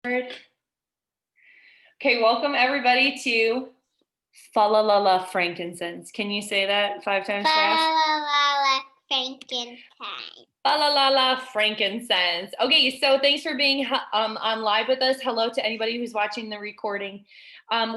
Okay, welcome everybody to Fa la la la Frankincense. Can you say that 5 times fast? Fa la la la Frankincense. Fa la la la Frankincense. Okay, so thanks for being on live with us. Hello to anybody who's watching the recording.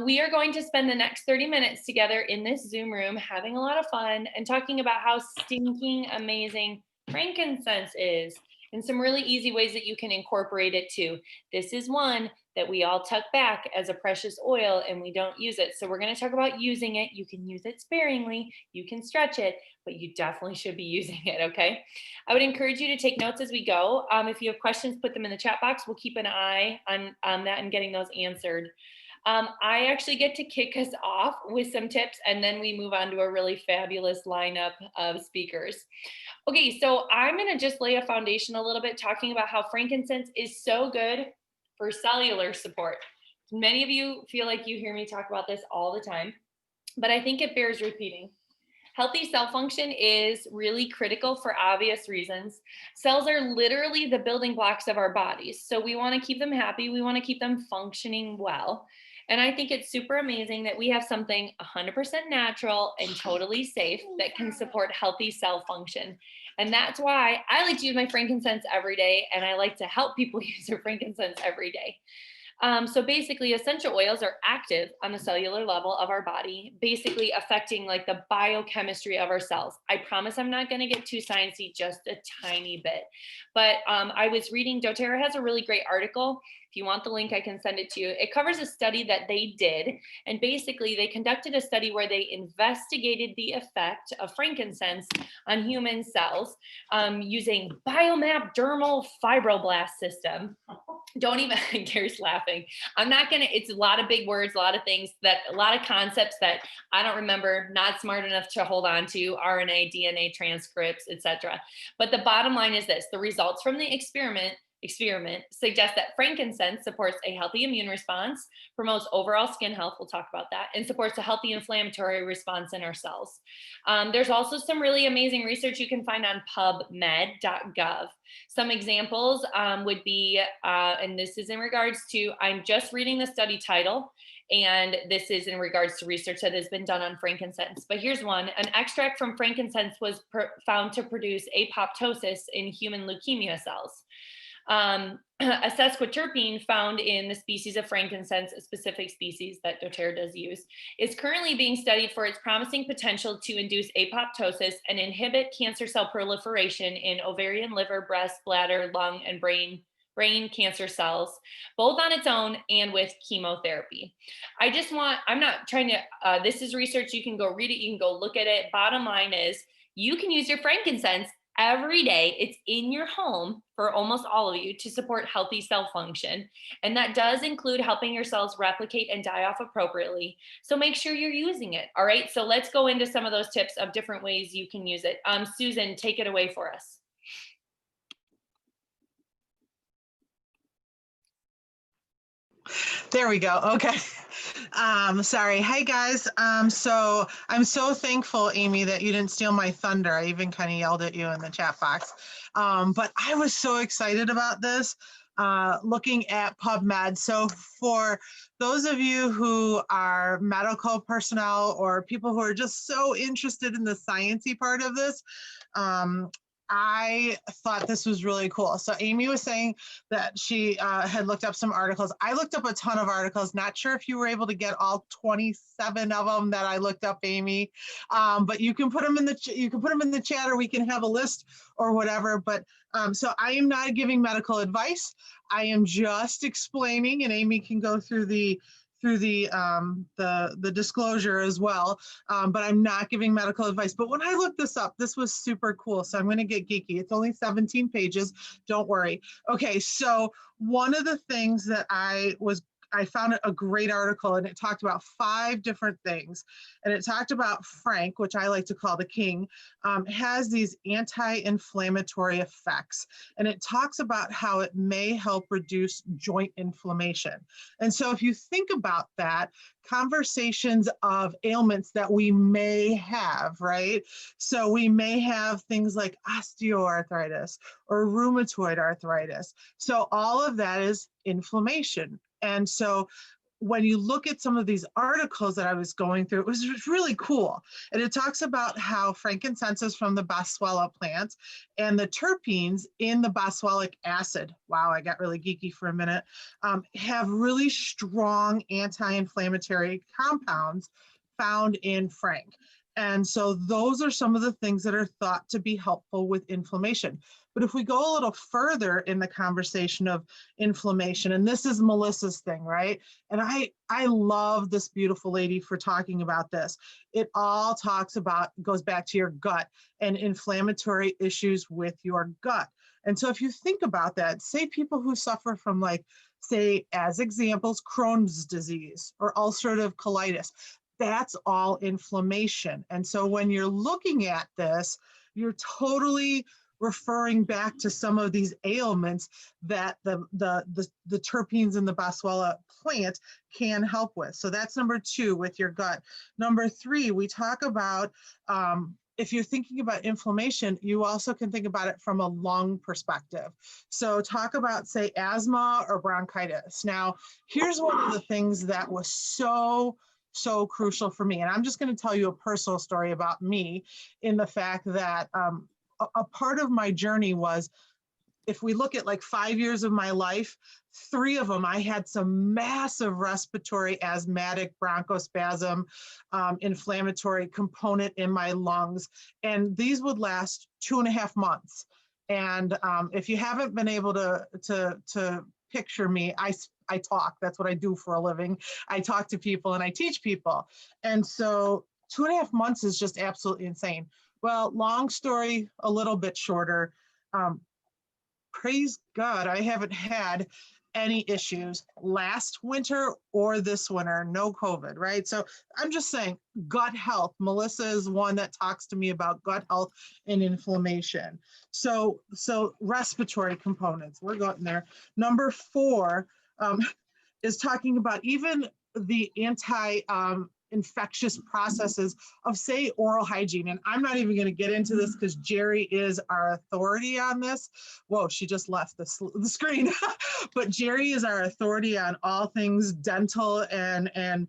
We are going to spend the next 30 minutes together in this Zoom room having a lot of fun and talking about how stinking amazing frankincense is and some really easy ways that you can incorporate it too. This is one that we all tuck back as a precious oil and we don't use it. So we're going to talk about using it. You can use it sparingly, you can stretch it, but you definitely should be using it, okay? I would encourage you to take notes as we go. If you have questions, put them in the chat box. We'll keep an eye on that and getting those answered. I actually get to kick us off with some tips and then we move on to a really fabulous lineup of speakers. Okay, so I'm gonna just lay a foundation a little bit talking about how frankincense is so good for cellular support. Many of you feel like you hear me talk about this all the time, but I think it bears repeating. Healthy cell function is really critical for obvious reasons. Cells are literally the building blocks of our bodies. So we want to keep them happy. We want to keep them functioning well. And I think it's super amazing that we have something 100% natural and totally safe that can support healthy cell function. And that's why I like to use my frankincense every day. And I like to help people use their frankincense every day. So basically essential oils are active on the cellular level of our body, basically affecting like the biochemistry of our cells. I promise I'm not going to get too sciencey, just a tiny bit. But I was reading, doTERRA has a really great article. If you want the link, I can send it to you. It covers a study that they did. And basically they conducted a study where they investigated the effect of frankincense on human cells using biomap dermal fibroblast system. Don't even, Gary's laughing. I'm not gonna, it's a lot of big words, a lot of things that, a lot of concepts that I don't remember, not smart enough to hold on to, RNA, DNA transcripts, etc. But the bottom line is this, the results from the experiment suggests that frankincense supports a healthy immune response, promotes overall skin health, we'll talk about that, and supports a healthy inflammatory response in our cells. There's also some really amazing research you can find on pubmed.gov. Some examples would be, and this is in regards to, I'm just reading the study title, and this is in regards to research that has been done on frankincense. But here's one, an extract from frankincense was found to produce apoptosis in human leukemia cells. A sesquiterpene found in the species of frankincense, a specific species that doTERRA does use, is currently being studied for its promising potential to induce apoptosis and inhibit cancer cell proliferation in ovarian, liver, breast, bladder, lung, and brain cancer cells, both on its own and with chemotherapy. I'm not trying to, this is research, you can go read it, you can go look at it. Bottom line is, you can use your frankincense every day. It's in your home for almost all of you to support healthy cell function. And that does include helping your cells replicate and die off appropriately. So make sure you're using it. All right, so let's go into some of those tips of different ways you can use it. Susan, take it away for us. There we go. Okay. Sorry. Hi, guys. So I'm so thankful, Amy, that you didn't steal my thunder. I even kind of yelled at you in the chat box. But I was so excited about this, looking at PubMed. So for those of you who are medical personnel or people who are just so interested in the sciencey part of this, I thought this was really cool. So Amy was saying that she had looked up some articles. I looked up a ton of articles. Not sure if you were able to get all 27 of them that I looked up, Amy. But you can put them in the chat, or we can have a list or whatever. But so I am not giving medical advice. I am just explaining, and Amy can go through the disclosure as well, but I'm not giving medical advice. But when I looked this up, this was super cool. So I'm going to get geeky. It's only 17 pages. Don't worry. Okay, so one of the things that I was I found a great article, and it talked about 5 different things. And it talked about Frank, which I like to call the king, has these anti-inflammatory effects. And it talks about how it may help reduce joint inflammation. And so if you think about that, conversations of ailments that we may have, right? So we may have things like osteoarthritis or rheumatoid arthritis. So all of that is inflammation. And so when you look at some of these articles that I was going through, it was really cool. And it talks about how frankincense is from the boswellia plant, and the terpenes in the boswellic acid, wow, I got really geeky for a minute, have really strong anti-inflammatory compounds found in Frank. And so those are some of the things that are thought to be helpful with inflammation. But if we go a little further in the conversation of inflammation, and this is Melissa's thing, right? And I love this beautiful lady for talking about this. It all talks about, goes back to your gut and inflammatory issues with your gut. And so if you think about that, say people who suffer from, like, say, as examples, Crohn's disease or ulcerative colitis, that's all inflammation. And so when you're looking at this, you're totally referring back to some of these ailments that the terpenes in the boswellia plant can help with. So that's number 2 with your gut. Number 3, we talk about, if you're thinking about inflammation, you also can think about it from a lung perspective. So talk about, say, asthma or bronchitis. Now, here's one of the things that was so crucial for me. And I'm just going to tell you a personal story about me, in the fact that a part of my journey was, if we look at like 5 years of my life, 3 of them, I had some massive respiratory asthmatic bronchospasm, inflammatory component in my lungs. And these would last 2.5 months. And if you haven't been able to picture me, I talk, that's what I do for a living. I talk to people and I teach people. And so 2.5 months is just absolutely insane. Well, long story, a little bit shorter. Praise God, I haven't had any issues last winter or this winter, no COVID, right? So I'm just saying, gut health. Melissa is one that talks to me about gut health and inflammation. So respiratory components, we're going there. Number 4 is talking about even the infectious processes of, say, oral hygiene. And I'm not even going to get into this because Jerry is our authority on this. Whoa, she just left the screen. But Jerry is our authority on all things dental and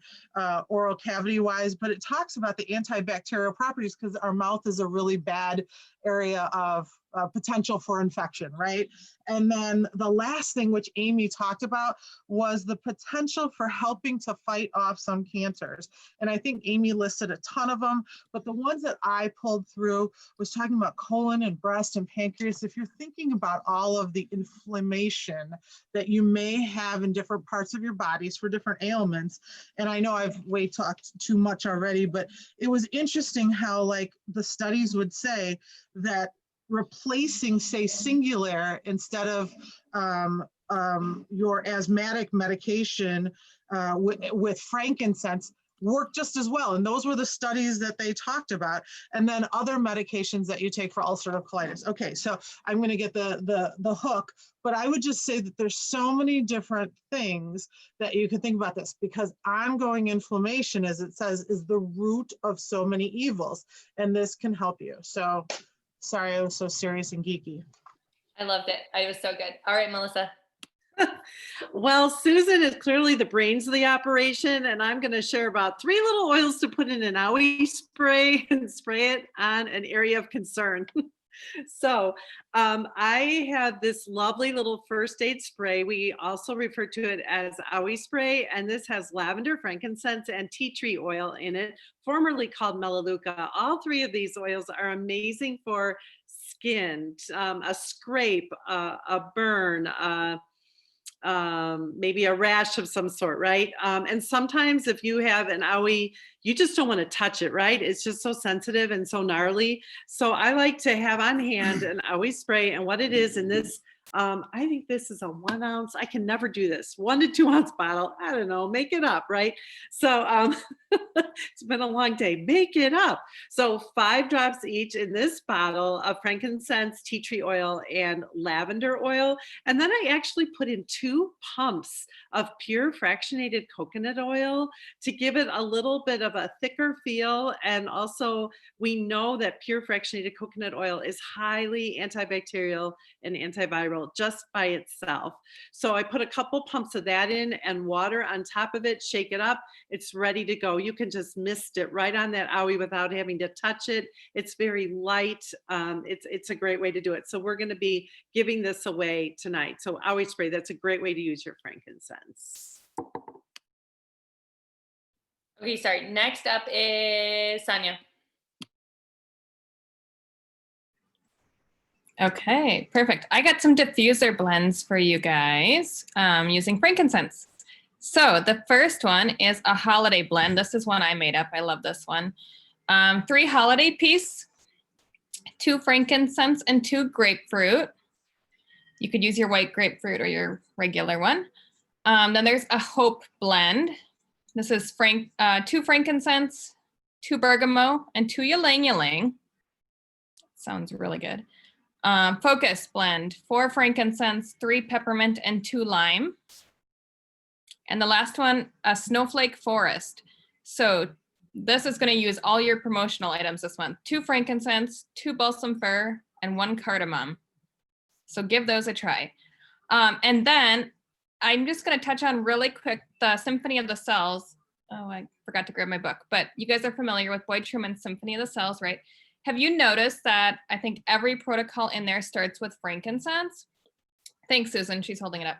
oral cavity wise. But it talks about the antibacterial properties because our mouth is a really bad area of potential for infection, right? And then the last thing, which Amy talked about, was the potential for helping to fight off some cancers. And I think Amy listed a ton of them, but the ones that I pulled through was talking about colon and breast and pancreas. If you're thinking about all of the inflammation that you may have in different parts of your bodies for different ailments, and I know I've way talked too much already, but it was interesting how, like, the studies would say that replacing, say, Cellular instead of your asthmatic medication with frankincense work just as well. And those were the studies that they talked about. And then other medications that you take for ulcerative colitis. Okay, so I'm going to get the hook, but I would just say that there's so many different things that you could think about this, because ongoing inflammation, as it says, is the root of so many evils, and this can help you. So sorry, I was so serious and geeky. I loved it. It was so good. All right, Melissa. Well, Susan is clearly the brains of the operation, and I'm going to share about 3 little oils to put in an owie spray and spray it on an area of concern. So I have this lovely little first aid spray. We also refer to it as owie spray, and this has lavender, frankincense, and tea tree oil in it, formerly called melaleuca. All 3 of these oils are amazing for skin, a scrape, a burn, maybe a rash of some sort, right? And sometimes if you have an owie, you just don't want to touch it, right? It's just so sensitive and so gnarly. So I like to have on hand an owie spray, and what it is in this I think this is a 1 ounce. I can never do this. 1 to 2 ounce bottle. I don't know. Make it up, right? So it's been a long day. Make it up. So 5 drops each in this bottle of frankincense, tea tree oil, and lavender oil. And then I actually put in 2 pumps of pure fractionated coconut oil to give it a little bit of a thicker feel. And also, we know that pure fractionated coconut oil is highly antibacterial and antiviral just by itself. So I put a couple pumps of that in and water on top of it, shake it up. It's ready to go. You can just mist it right on that owie without having to touch it. It's very light. It's a great way to do it. So we're going to be giving this away tonight. So owie spray, that's a great way to use your frankincense. Okay, sorry. Next up is Sonia. Okay, perfect. I got some diffuser blends for you guys using frankincense. So the first one is a holiday blend. This is one I made up. I love this one. 3 holiday peace, 2 frankincense, and 2 grapefruit. You could use your white grapefruit or your regular one. Then there's a hope blend. This is 2 frankincense, 2 bergamot, and 2 ylang ylang. Sounds really good. Focus blend, 4 frankincense, 3 peppermint, and 2 lime. And the last one, a snowflake forest. So this is going to use all your promotional items this month. 2 frankincense, 2 balsam fir, and 1 cardamom. So give those a try. And then I'm just going to touch on really quick the Symphony of the Cells. Oh, I forgot to grab my book, but you guys are familiar with Boyd Truman's Symphony of the Cells, right? Have you noticed that I think every protocol in there starts with frankincense? Thanks, Susan. She's holding it up.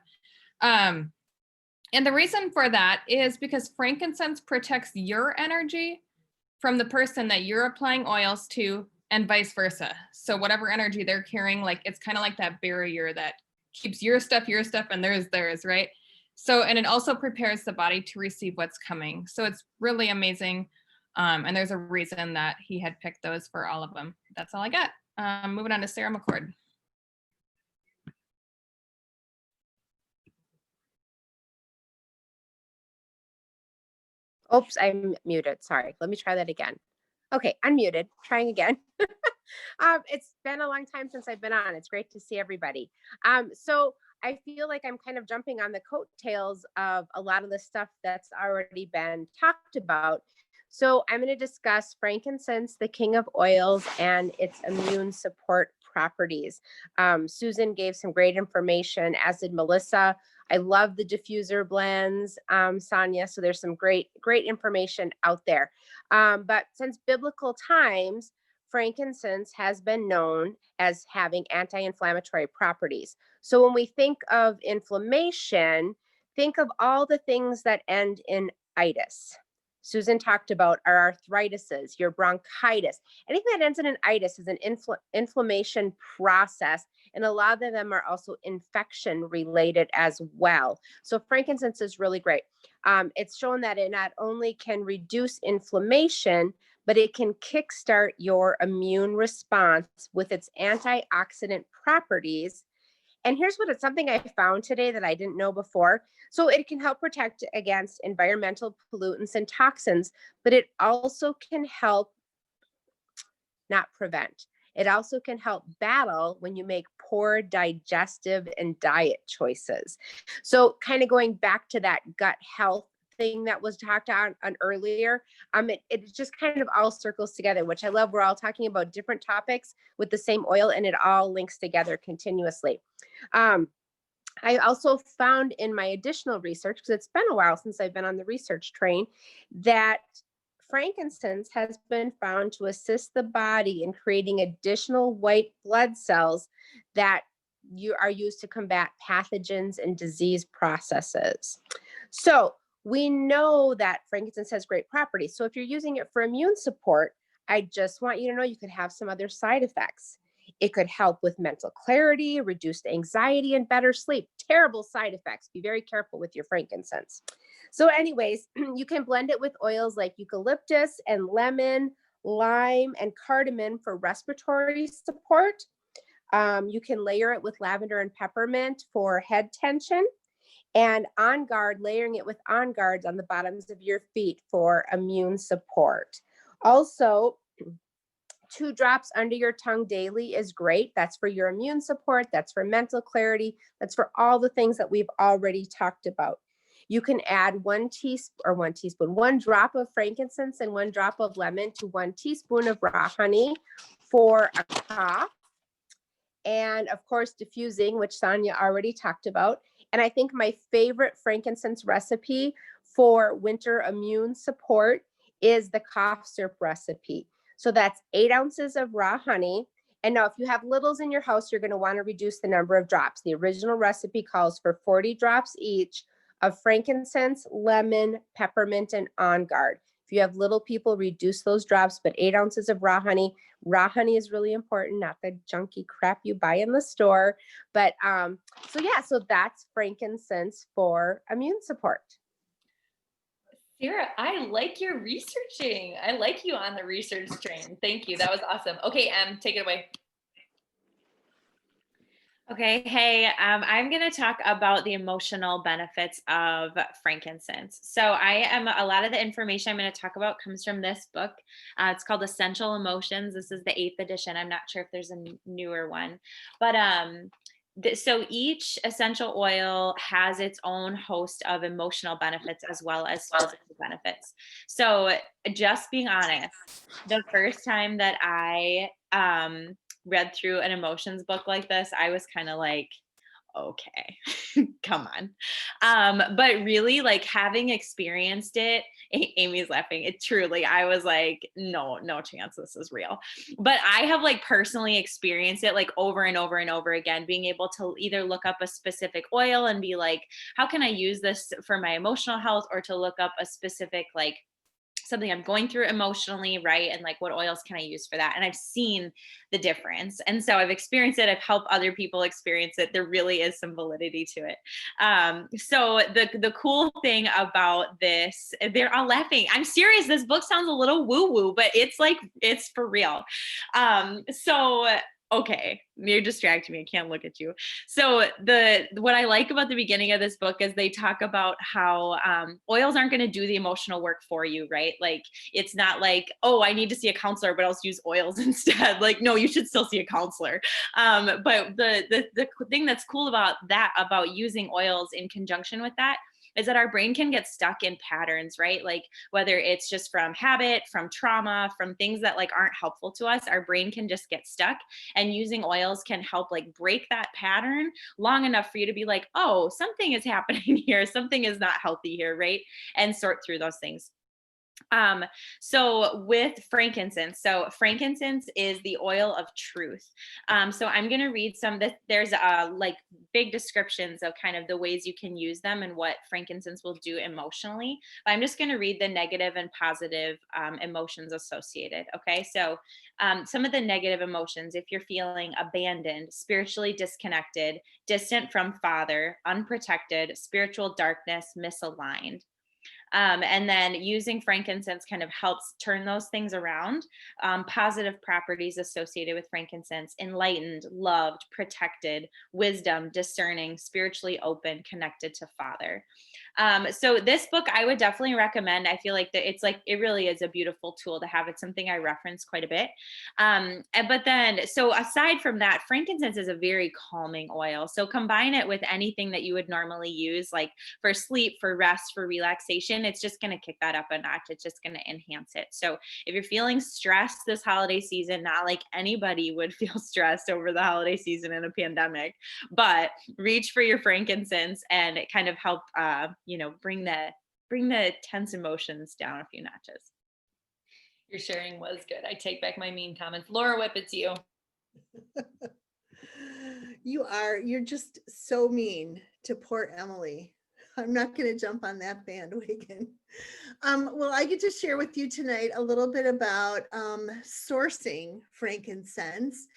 And the reason for that is because frankincense protects your energy from the person that you're applying oils to and vice versa. So whatever energy they're carrying, like it's kind of like that barrier that keeps your stuff, and theirs, right? So, and it also prepares the body to receive what's coming. So it's really amazing. And there's a reason that he had picked those for all of them. That's all I got. Moving on to Sarah McCord. Oops, I'm muted. Sorry. Let me try that again. Okay, unmuted. Trying again. It's been a long time since I've been on. It's great to see everybody. So I feel like I'm kind of jumping on the coattails of a lot of the stuff that's already been talked about. So I'm going to discuss frankincense, the king of oils, and its immune support properties. Susan gave some great information, as did Melissa. I love the diffuser blends, Sonia. So there's some great information out there. But since biblical times, frankincense has been known as having anti-inflammatory properties. So when we think of inflammation, think of all the things that end in itis. Susan talked about our arthritises, your bronchitis. Anything that ends in an itis is an inflammation process, and a lot of them are also infection related as well. So frankincense is really great. It's shown that it not only can reduce inflammation, but it can kickstart your immune response with its antioxidant properties. And here's it's something I found today that I didn't know before. So it can help protect against environmental pollutants and toxins, but it also can help, not prevent. It also can help battle when you make poor digestive and diet choices. So kind of going back to that gut health thing that was talked on earlier, it just kind of all circles together, which I love. We're all talking about different topics with the same oil, and it all links together continuously. I also found in my additional research, because it's been a while since I've been on the research train, that frankincense has been found to assist the body in creating additional white blood cells that are used to combat pathogens and disease processes. So we know that frankincense has great properties. So if you're using it for immune support, I just want you to know you could have some other side effects. It could help with mental clarity, reduced anxiety, and better sleep. Terrible side effects. Be very careful with your frankincense. So anyways, you can blend it with oils like eucalyptus and lemon, lime, and cardamom for respiratory support. You can layer it with lavender and peppermint for head tension, and On Guard, layering it with On Guards on the bottoms of your feet for immune support. Also, 2 drops under your tongue daily is great. That's for your immune support. That's for mental clarity. That's for all the things that we've already talked about. You can add 1 drop of frankincense and 1 drop of lemon to 1 teaspoon of raw honey for a cough. And of course, diffusing, which Sonia already talked about. And I think my favorite frankincense recipe for winter immune support is the cough syrup recipe. So that's 8 ounces of raw honey. And now if you have littles in your house, you're going to want to reduce the number of drops. The original recipe calls for 40 drops each of frankincense, lemon, peppermint, and On Guard. If you have little people, reduce those drops, but 8 ounces of raw honey. Raw honey is really important, not the junky crap you buy in the store. But so that's frankincense for immune support. Sarah, I like your researching. I like you on the research train. Thank you. That was awesome. Okay, take it away. Okay, hey, I'm going to talk about the emotional benefits of frankincense. So a lot of the information I'm going to talk about comes from this book. It's called Essential Emotions. This is the 8th edition. I'm not sure if there's a newer one, but so each essential oil has its own host of emotional benefits as well as physical benefits. So just being honest, the first time that I read through an emotions book like this, I was kind of like, okay, come on. But really, like, having experienced it, Amy's laughing. It truly, I was like, no chance this is real. But I have like personally experienced it like over and over and over again, being able to either look up a specific oil and be like, how can I use this for my emotional health, or to look up a specific like something I'm going through emotionally, right? And like, what oils can I use for that? And I've seen the difference. And so I've experienced it. I've helped other people experience it. There really is some validity to it. So the cool thing about this, they're all laughing. I'm serious. This book sounds a little woo-woo, but it's like, it's for real. Okay, you're distracting me. I can't look at you. So what I like about the beginning of this book is they talk about how oils aren't going to do the emotional work for you, right? Like, it's not like, oh, I need to see a counselor, but I'll use oils instead. Like, no, you should still see a counselor. But the thing that's cool about using oils in conjunction with that is that our brain can get stuck in patterns, right? Like, whether it's just from habit, from trauma, from things that like aren't helpful to us, our brain can just get stuck. And using oils can help like break that pattern long enough for you to be like, oh, something is happening here. Something is not healthy here, right? And sort through those things. So with frankincense, so frankincense is the oil of truth. So I'm going to read there's like big descriptions of kind of the ways you can use them and what frankincense will do emotionally. But I'm just going to read the negative and positive emotions associated. Okay. So some of the negative emotions, if you're feeling abandoned, spiritually disconnected, distant from Father, unprotected, spiritual darkness, misaligned. And then using frankincense kind of helps turn those things around. Positive properties associated with frankincense: enlightened, loved, protected, wisdom, discerning, spiritually open, connected to Father. So this book I would definitely recommend. I feel like it really is a beautiful tool to have. It's something I reference quite a bit. But then, so aside from that, frankincense is a very calming oil. So combine it with anything that you would normally use, like for sleep, for rest, for relaxation. It's just going to kick that up a notch. It's just going to enhance it. So if you're feeling stressed this holiday season, not like anybody would feel stressed over the holiday season in a pandemic, but reach for your frankincense and it kind of help, bring the tense emotions down a few notches. Your sharing was good. I take back my mean comments. Laura Whip, it's you. You're just so mean to poor Emily. I'm not going to jump on that bandwagon. Well, I get to share with you tonight a little bit about sourcing frankincense.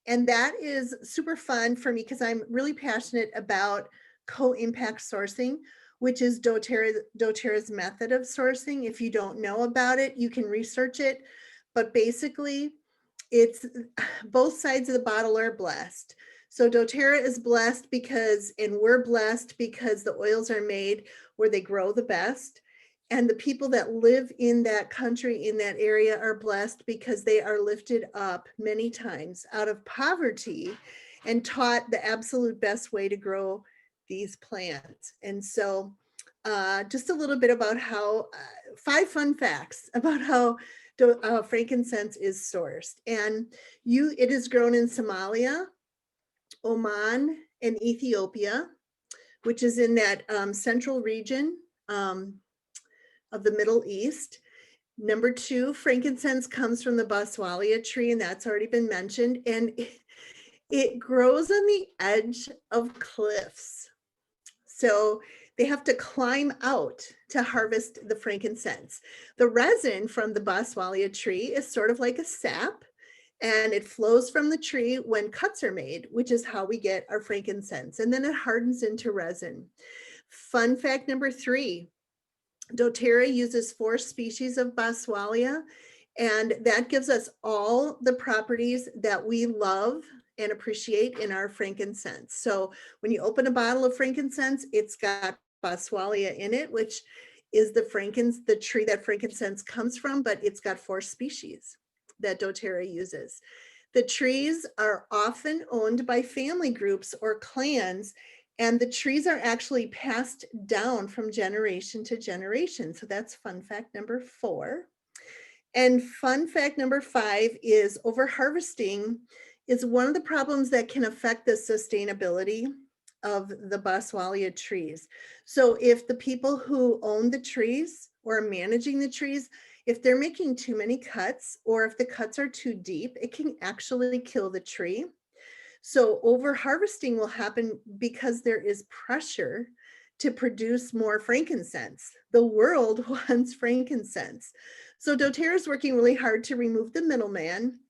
And that is super fun for me because I'm really passionate about co-impact sourcing, which is doTERRA's method of sourcing. If you don't know about it, you can research it. But basically, it's both sides of the bottle are blessed. So doTERRA is blessed because, and we're blessed because the oils are made where they grow the best. And the people that live in that country, in that area, are blessed because they are lifted up many times out of poverty and taught the absolute best way to grow these plants. And so just a little bit about how, 5 fun facts about how frankincense is sourced. And it is grown in Somalia, Oman, and Ethiopia, which is in that central region of the Middle East. Number 2, frankincense comes from the boswellia tree, and that's already been mentioned. And it grows on the edge of cliffs. So they have to climb out to harvest the frankincense. The resin from the boswellia tree is sort of like a sap, and it flows from the tree when cuts are made, which is how we get our frankincense. And then it hardens into resin. Fun fact number 3, doTERRA uses 4 species of boswellia, and that gives us all the properties that we love and appreciate in our frankincense. So when you open a bottle of frankincense, it's got boswellia in it, which is the tree that frankincense comes from, but it's got 4 species that doTERRA uses. The trees are often owned by family groups or clans, and the trees are actually passed down from generation to generation. So that's fun fact number 4. And fun fact number 5 is overharvesting is one of the problems that can affect the sustainability of the boswellia trees. So if the people who own the trees or are managing the trees, if they're making too many cuts, or if the cuts are too deep, it can actually kill the tree. So overharvesting will happen because there is pressure to produce more frankincense. The world wants frankincense. So doTERRA is working really hard to remove the middleman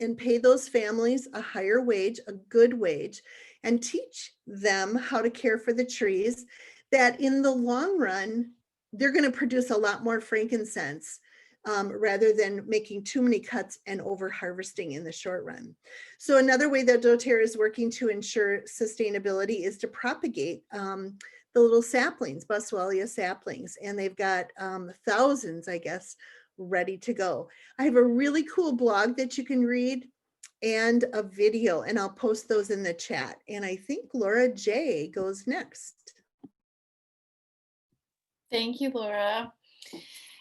and pay those families a higher wage, a good wage, and teach them how to care for the trees, that in the long run, they're going to produce a lot more frankincense rather than making too many cuts and over harvesting in the short run. So another way that doTERRA is working to ensure sustainability is to propagate the little saplings, boswellia saplings, and they've got thousands, I guess, ready to go. I have a really cool blog that you can read and a video, and I'll post those in the chat. And I think Laura J goes next. Thank you, Laura.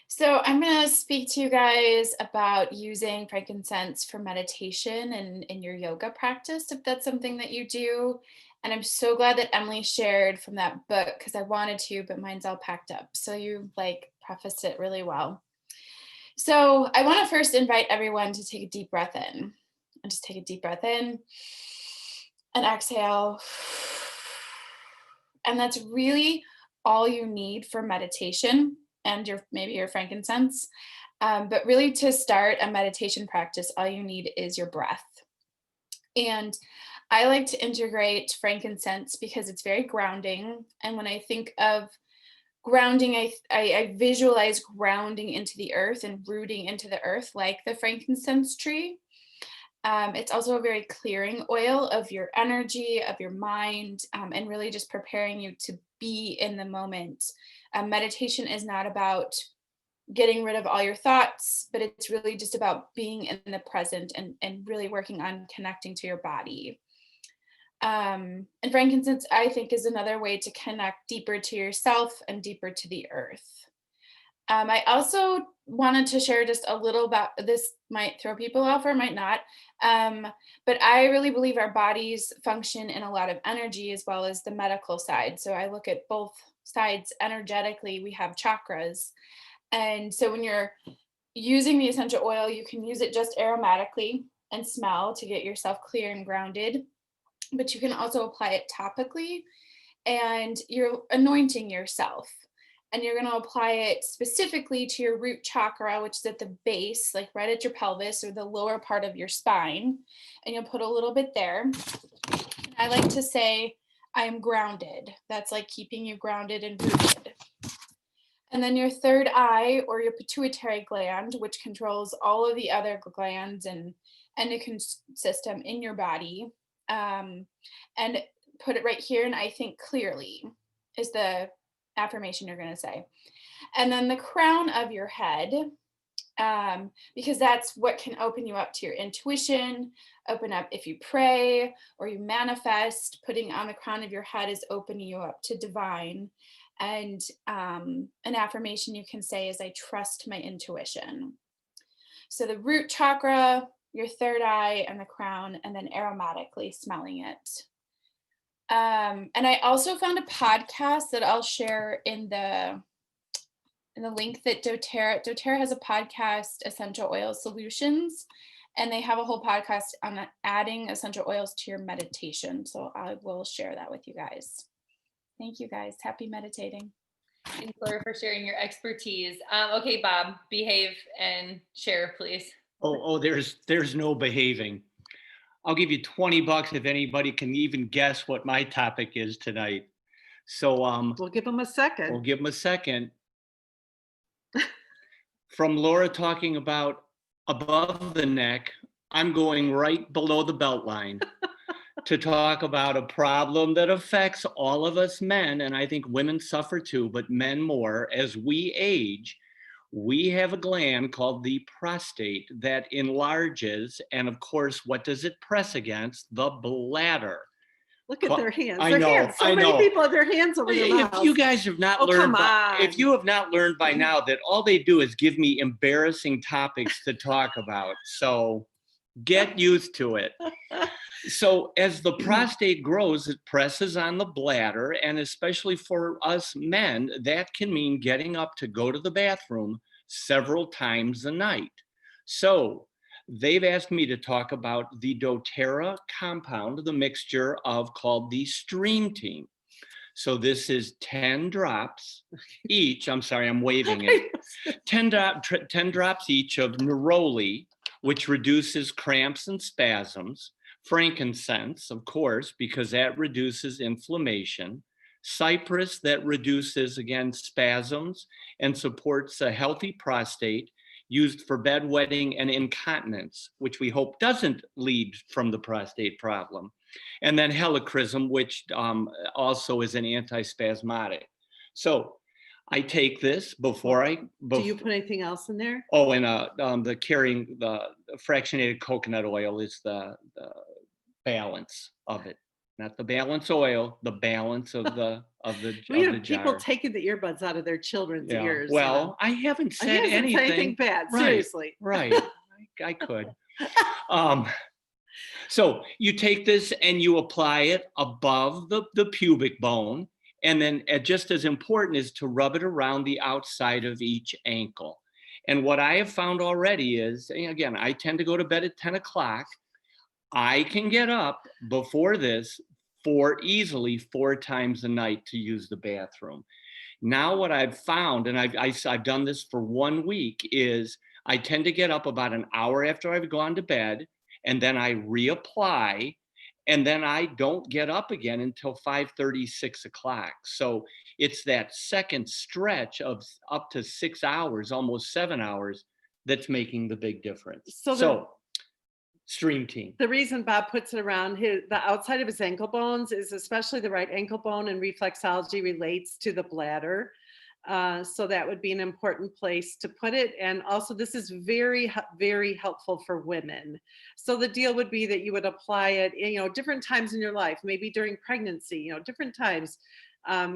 So I'm going to speak to you guys about using frankincense for meditation and in your yoga practice, if that's something that you do. And I'm so glad that Emily shared from that book, because I wanted to, but mine's all packed up. So you prefaced it really well. So I want to first invite everyone to take a deep breath in, and just take a deep breath in and exhale. And that's really all you need for meditation and maybe your frankincense. But really, to start a meditation practice, all you need is your breath. And I like to integrate frankincense because it's very grounding. And when I think of grounding, I visualize grounding into the earth and rooting into the earth like the frankincense tree. It's also a very clearing oil of your energy, of your mind, and really just preparing you to be in the moment. Meditation is not about getting rid of all your thoughts, but it's really just about being in the present and really working on connecting to your body. And frankincense, I think, is another way to connect deeper to yourself and deeper to the earth. I also wanted to share just a little about this. Might throw people off or might not, but I really believe our bodies function in a lot of energy as well as the medical side. So I look at both sides energetically. We have chakras, and so when you're using the essential oil, you can use it just aromatically and smell to get yourself clear and grounded, but you can also apply it topically, and you're anointing yourself. And you're going to apply it specifically to your root chakra, which is at the base, like right at your pelvis or the lower part of your spine. And you'll put a little bit there. And I like to say, I'm grounded. That's like keeping you grounded and rooted. And then your third eye, or your pituitary gland, which controls all of the other glands and endocrine system in your body. And put it right here, and I think clearly is the affirmation you're going to say. And then the crown of your head, because that's what can open you up to your intuition, open up if you pray or you manifest. Putting on the crown of your head is opening you up to divine. And an affirmation you can say is, I trust my intuition. So the root chakra, your third eye, and the crown, and then aromatically smelling it. And I also found a podcast that I'll share in the link that doTERRA has a podcast, Essential Oil Solutions, and they have a whole podcast on adding essential oils to your meditation. So I will share that with you guys. Thank you guys. Happy meditating. Thanks, Laura, for sharing your expertise. Okay, Bob, behave and share, please. Oh, there's no behaving. I'll give you $20 if anybody can even guess what my topic is tonight. So We'll give them a second. we'll give them a second. From Laura talking about above the neck, I'm going right below the belt line to talk about a problem that affects all of us men, and I think women suffer too, but men more. As we age, we have a gland called the prostate that enlarges, and of course, what does it press against? The bladder. Look at their hands. I Their know, hands. So I many know. people have their hands over their If mouths. you guys have not Oh, learned, come if on. you have not learned by now that all they do is give me embarrassing topics to talk about, so get used to it. So as the prostate grows, it presses on the bladder, and especially for us men, that can mean getting up to go to the bathroom several times a night. So they've asked me to talk about the doTERRA compound, the mixture of called the Stream Team. So this is 10 drops each. I'm sorry, I'm waving it. 10 drops each of neroli, which reduces cramps and spasms. Frankincense, of course, because that reduces inflammation. Cypress, that reduces, again, spasms and supports a healthy prostate, used for bedwetting and incontinence, which we hope doesn't lead from the prostate problem. And then helichrysum, which also is an antispasmodic. So I take this before I... Do you put anything else in there? Oh, and the fractionated coconut oil is the balance of it. Not the balance oil, the balance of the People jar. taking the earbuds out of their children's Yeah. ears. Well, I haven't He said hasn't said anything bad, Right, seriously. Right, I could. So you take this and you apply it above the pubic bone, and then just as important is to rub it around the outside of each ankle. And what I have found already is, again, I tend to go to bed at 10 o'clock. I can get up before this easily 4 times a night to use the bathroom. Now what I've found, and I've done this for 1 week, is I tend to get up about an hour after I've gone to bed, and then I reapply, and then I don't get up again until 5:30, 6 o'clock. So it's that second stretch of up to 6 hours, almost 7 hours, that's making the big difference. So Stream Team. The reason Bob puts it around the outside of his ankle bones is especially the right ankle bone, and reflexology relates to the bladder. So that would be an important place to put it. And also this is very, very helpful for women. So the deal would be that you would apply it, different times in your life, maybe during pregnancy, different times.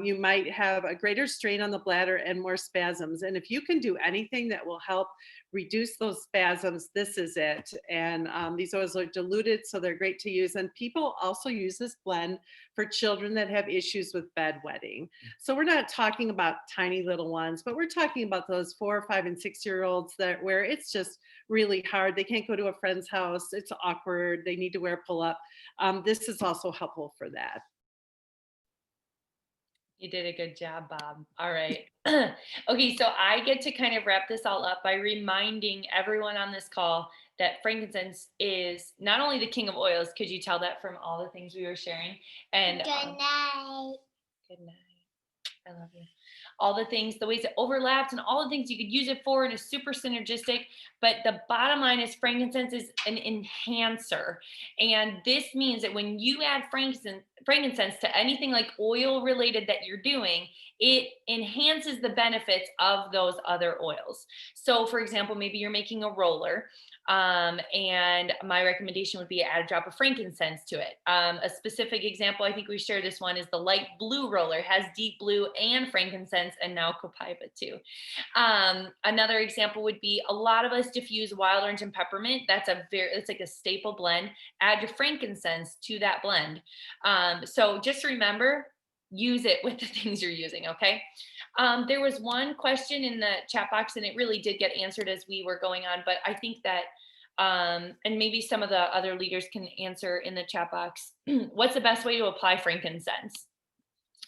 You might have a greater strain on the bladder and more spasms. And if you can do anything that will help reduce those spasms, this is it. And these oils are diluted, so they're great to use. And people also use this blend for children that have issues with bedwetting. So we're not talking about tiny little ones, but we're talking about those 4, 5, and 6-year-olds where it's just really hard. They can't go to a friend's house. It's awkward. They need to wear pull-up. This is also helpful for that. You did a good job, Bob. All right. Okay, so I get to kind of wrap this all up by reminding everyone on this call that frankincense is not only the king of oils. Could you tell that from all the things we were sharing? And Good night. good night. I love you. all the things, the ways it overlaps, and all the things you could use it for, and is super synergistic. But the bottom line is frankincense is an enhancer. And this means that when you add frankincense to anything like oil related that you're doing, it enhances the benefits of those other oils. So for example, maybe you're making a roller, and my recommendation would be add a drop of frankincense to it. A specific example, I think we shared this one, is the light blue roller. It has deep blue and frankincense, and now copaiba too. Another example would be, a lot of us diffuse wild orange and peppermint. It's like a staple blend. Add your frankincense to that blend. So just remember, use it with the things you're using, okay? There was one question in the chat box, and it really did get answered as we were going on, but I think that, and maybe some of the other leaders can answer in the chat box, what's the best way to apply frankincense?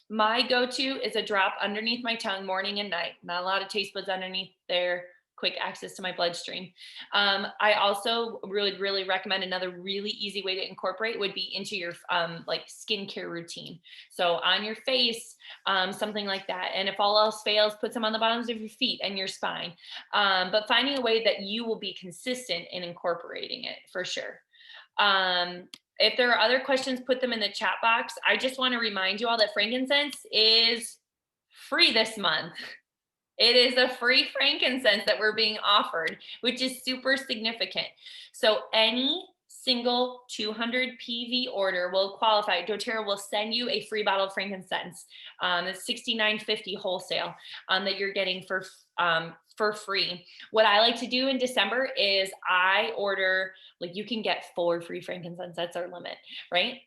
My go-to is a drop underneath my tongue morning and night. Not a lot of taste buds underneath there, quick access to my bloodstream. I also really recommend, another really easy way to incorporate would be into your like skincare routine. So on your face, something like that. And if all else fails, put some on the bottoms of your feet and your spine. But finding a way that you will be consistent in incorporating it, for sure. If there are other questions, put them in the chat box. I just want to remind you all that frankincense is free this month. It is a free frankincense that we're being offered, which is super significant. So any single 200 PV order will qualify. doTERRA will send you a free bottle of frankincense. It's $69.50 wholesale that you're getting for free. What I like to do in December is I order, like, you can get 4 free frankincense. That's our limit, right?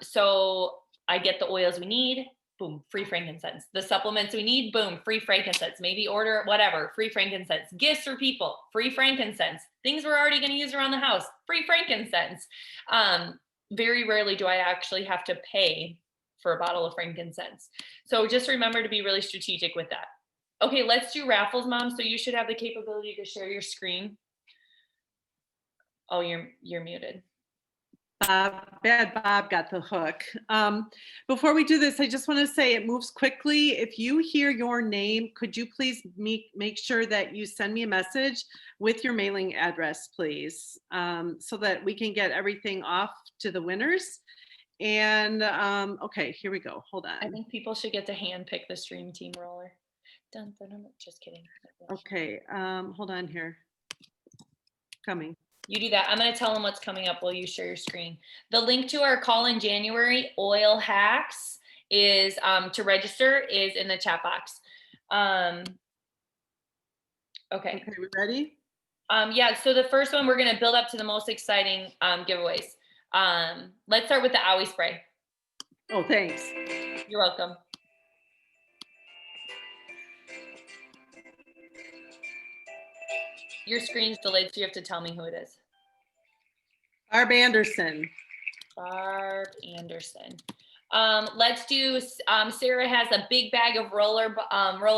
So I get the oils we need. Boom, free frankincense. The supplements we need, boom, free frankincense. Maybe order whatever, free frankincense. Gifts for people, free frankincense. Things we're already going to use around the house, free frankincense. Very rarely do I actually have to pay for a bottle of frankincense. So just remember to be really strategic with that. Okay, let's do raffles, Mom. So you should have the capability to share your screen. Oh, you're muted. Bob got the hook. Before we do this, I just want to say it moves quickly. If you hear your name, could you please make sure that you send me a message with your mailing address, please, so that we can get everything off to the winners. And okay, here we go. Hold on. I think people should get to hand pick the stream team roller. Dun, dun, dun. Just kidding. Okay, hold on here. Coming. You do that. I'm going to tell them what's coming up while you share your screen. The link to our call in January, Oil Hacks, is to register is in the chat box. Okay, we ready? Yeah, so the first one, we're going to build up to the most exciting giveaways. Let's start with the owie spray. Oh, thanks. You're welcome. Your screen's delayed, so you have to tell me who it is. Barb Anderson. Barb Anderson. Let's do, Sarah has a big bag of roller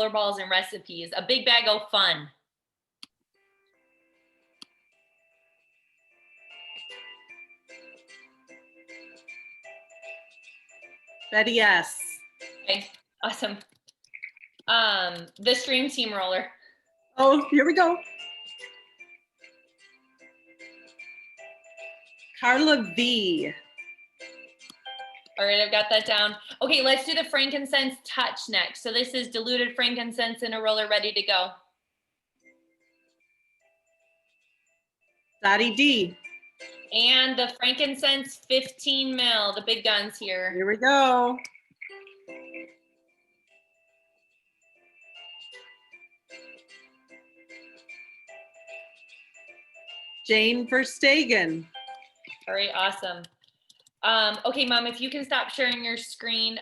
balls and recipes, a big bag of fun. Betty S. Okay, awesome. The stream team roller. Oh, here we go. Carla V. All right, I've got that down. Okay, let's do the Frankincense Touch next. So this is diluted frankincense in a roller ready to go. Dottie D. And the frankincense 15 mil, the big guns here. Here we go. Jane Verstegen. All right, awesome. Okay, Mom, if you can stop sharing your screen.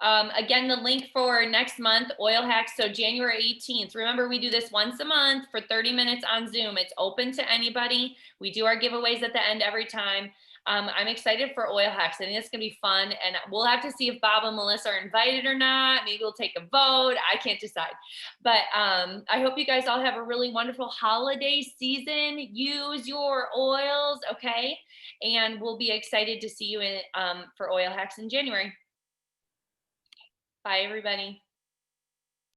Again, the link for next month, Oil Hacks, so January 18th. Remember, we do this once a month for 30 minutes on Zoom. It's open to anybody. We do our giveaways at the end every time. I'm excited for Oil Hacks. I think it's going to be fun, and we'll have to see if Bob and Melissa are invited or not. Maybe we'll take a vote. I can't decide. But I hope you guys all have a really wonderful holiday season. Use your oils, okay? And we'll be excited to see you in for Oil Hacks in January. Bye, everybody.